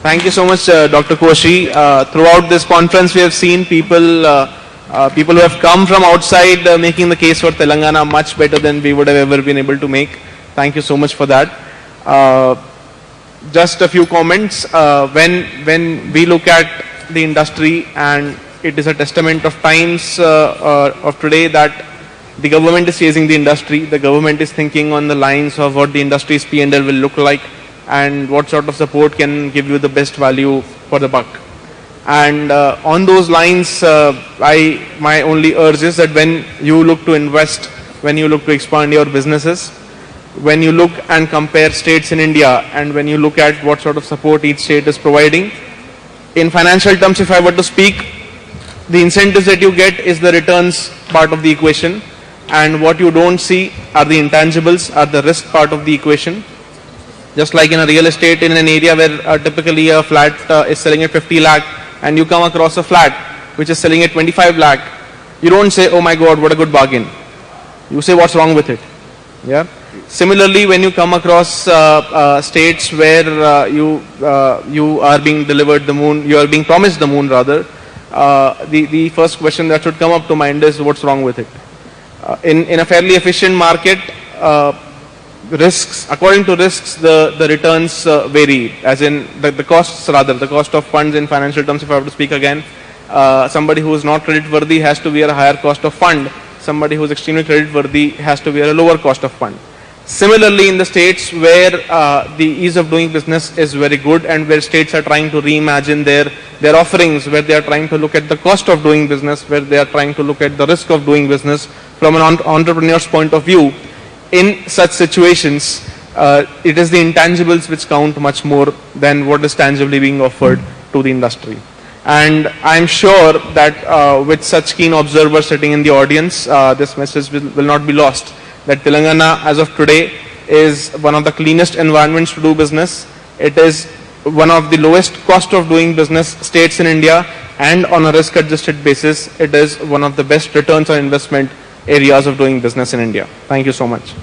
Thank you so much, Dr. Koshi. Throughout this conference, we have seen people who have come from outside making the case for Telangana much better than we would have ever been able to make. Thank you so much for that. Just a few comments. When we look at the industry, and it is a testament of times of today that the government is chasing the industry. The government is thinking on the lines of what the industry's P&L will look like and what sort of support can give you the best value for the buck. And on those lines, my only urge is that when you look to invest, when you look to expand your businesses, when you look and compare states in India, and when you look at what sort of support each state is providing, in financial terms, if I were to speak, the incentives that you get is the returns part of the equation, and what you don't see are the intangibles, are the risk part of the equation. Just like in a real estate, in an area where typically a flat is selling at 50 lakh, and you come across a flat which is selling at 25 lakh, you don't say, oh my God, what a good bargain. You say, what's wrong with it? Yeah. Similarly, when you come across states where you are being delivered the moon, you are being promised the moon rather, the first question that should come up to mind is, what's wrong with it? In a fairly efficient market, risks, according to risks, the returns vary, as in the costs rather, the cost of funds in financial terms, if I have to speak again. Somebody who is not creditworthy has to bear a higher cost of fund. Somebody who is extremely creditworthy has to bear a lower cost of fund. Similarly, in the states where the ease of doing business is very good, and where states are trying to reimagine their offerings, where they are trying to look at the cost of doing business, where they are trying to look at the risk of doing business from an entrepreneur's point of view, in such situations, it is the intangibles which count much more than what is tangibly being offered to the industry. And I'm sure that with such keen observers sitting in the audience, this message will not be lost, that Telangana as of today is one of the cleanest environments to do business. It is one of the lowest cost of doing business states in India, and on a risk adjusted basis, it is one of the best returns on investment areas of doing business in India. Thank you so much.